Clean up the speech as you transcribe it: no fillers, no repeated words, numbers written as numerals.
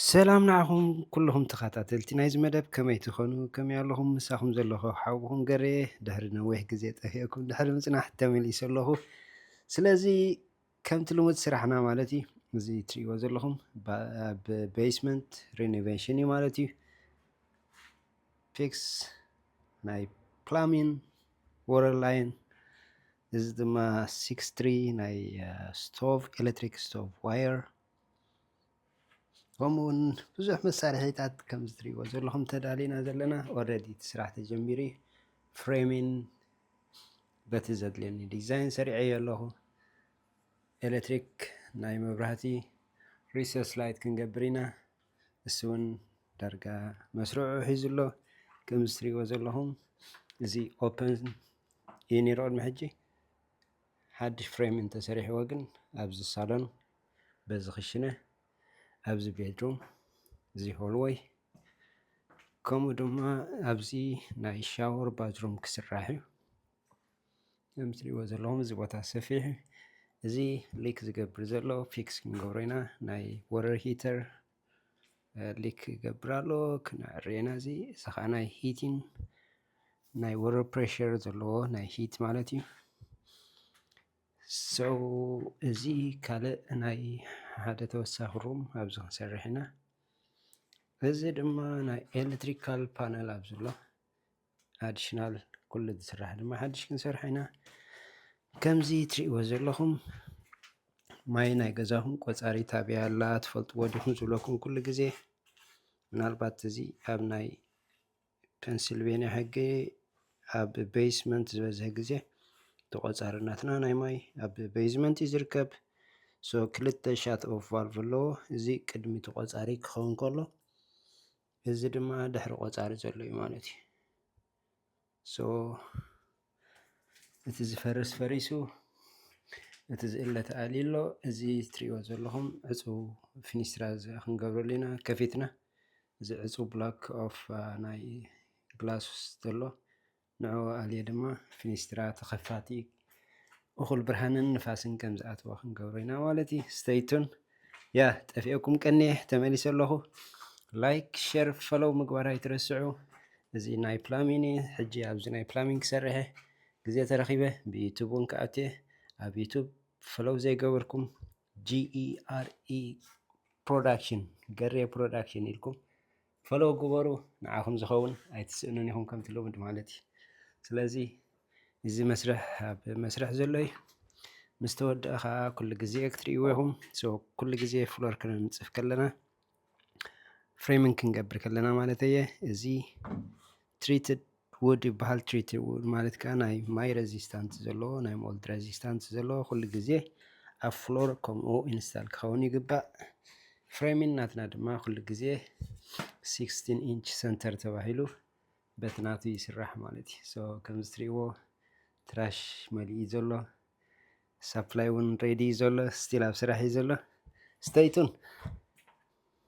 ሰላም ንዓኹም ኩልኹም ተኸታተልቲ ናይዚ መደብ ከመይ ትኾኑ ከመይ ኣለኹም ምሳኹም ዘለኹ ሓውኹም ገረ ድሕሪ ነዊሕ ግዜ ጠፊአኩም ድሕሪ ምጽናሕ ተመሊሰ ኣለኹ። ስለዚ ከምቲ ልሙድ ስራሕና ማለት እዩ እዚ ትሪእዎ ዘለኹም ኣብ ቤስመንት ሪኖቬሽን እዩ ማለት እዩ። ፊክስ ናይ ፕላሚን ወረር ላይን እዚ ድማ 63 ናይ ስቶቭ ኤሌክትሪክ ስቶቭ ዋየር ከምኡውን ብዙሕ መሳርሒታት ከም ዝትሪእዎ ዘለኹም ተዳሊና ዘለና ኦልሬዲ እቲ ስራሕ ተጀሚሩ እዩ። ፍሬሚን በቲ ዘድልየኒ ዲዛይን ሰሪዐዮ ኣለኹ። ኤሌክትሪክ ናይ መብራህቲ ሪሰስ ላይት ክንገብር ኢና። እሱ እውን ዳርጋ መስርዑ ሒዙ ኣሎ። ከም ዝትሪእዎ ዘለኹም እዚ ኦፕን እዩ ነይሩ ቅድሚ ሕጂ ሓድሽ ፍሬሚን ተሰሪሕዎ ግን ኣብዚ ሳሎን በዚ ክሽነ ኣብዚ ቤድሩም እዚ ሆልወይ ከምኡ ድማ ኣብዚ ናይ ሻወር ባዝሩም ክስራሕ እዩ። ከም ትሪእዎ ዘለኹም እዚ ቦታ ሰፊሕ እዚ ሊክ ዝገብር ዘሎ ፊክስ ክንገብሮ ኢና። ናይ ወረር ሂተር ሊክ ይገብር ኣሎ ክነዕርዮ ኢና። እዚ ከዓ ናይ ሂቲን ናይ ወረር ፕሬሸር ዘለዎ ናይ ሂት ማለት እዩ። እዚ ካልእ ናይ ሓደ ተወሳኺ ሩም ኣብዚ ክንሰርሕ ኢና። እዚ ድማ ናይ ኤሌክትሪካል ፓነል ኣብዚ ኣሎ ኣዲሽናል ኩሉ ዝስራሕ ድማ ሓድሽ ክንሰርሕ ኢና። ከምዚ ትሪእዎ ዘለኹም ማይ ናይ ገዛኹም ቆፃሪ ታብያ ኣላ ትፈልጥዎ ዲኹም ዝብለኩም ኩሉ ግዜ ምናልባት እዚ ኣብ ናይ ፔንስልቬንያ ሕጊ ኣብ ቤስመንት ዝበዝሐ ግዜ ተቆፃርነትና ናይ ማይ ኣብ ቤዝመንት እዩ ዝርከብ። ክልተ ሻት ኦፍ ቫልቭ ኣለዎ። እዚ ቅድሚቲ ቆፃሪ ክኸውን ከሎ እዚ ድማ ድሕሪ ቆፃሪ ዘሎ እዩ ማለት እዩ። እቲ ዝፈርስ ፈሪሱ እቲ ዝእለ ተኣልዩ ኣሎ። እዚ ትሪእዎ ዘለኹም ዕፁብ ፊኒስትራ ክንገብረሉ ኢና ከፊትና እዚ ዕፁብ ብሎክ ኦፍ ናይ ግላስ ዘሎ ንዑ ኣልየ ድማ ፊኒስትራ ተኸፋቲ እኹል ብርሃንን ንፋስን ከም ዝኣተዎ ክንገብሮ ኢና ማለት እዩ። ስተይቱን ያ ጠፊአኩም ቀኒየ ተመሊሰ ኣለኹ። ላይክ ሸር ፈሎው ምግባር ኣይትረስዑ። እዚ ናይ ፕላሚን ሕጂ ኣብዚ ናይ ፕላሚን ክሰርሐ ግዜ ተረኺበ ብዩቱብ እውን ከኣትየ ኣብ ዩቱብ ፈሎው ዘይገበርኩም GERE ፕሮዳክሽን ገሬ ፕሮዳክሽን ኢልኩም ፈሎው ግበሩ። ንዓኹም ዝኸውን ኣይትስእኑን ኢኹም ከምቲ ልሙድ ማለት እዩ። ስለዚ እዚ መስርሕ ኣብ መስርሕ ዘሎ እዩ። ምስ ተወድአ ከዓ ኩሉ ግዜ ክትርእይዎ ኢኹም። ኩሉ ግዜ ፍሎር ክንንፅፍ ከለና ፍሬሚንግ ክንገብር ከለና ማለት እየ እዚ ትሪትድ ውድ ይበሃል። ትሪትድ ውድ ማለት ከዓ ናይ ማይ ረዚስታንት ዘለዎ ናይ ሞልድ ረዚስታንት ዘለዎ ኩሉ ግዜ ኣብ ፍሎር ከምኡ ኢንስታል ክኸውን ይግባእ። ፍሬሚን ናትና ድማ ኩሉ ግዜ 16 ኢንች ሰንተር ተባሂሉ በቲ ናቱ ይስራሕ ማለት እዩ። ከምዚ ትሪእዎ ትራሽ መሊኡ ዘሎ ሳፕላይ እውን ሬዲ እዩ ዘሎ ስቲል ኣብ ስራሕ እዩ ዘሎ ስተይቱን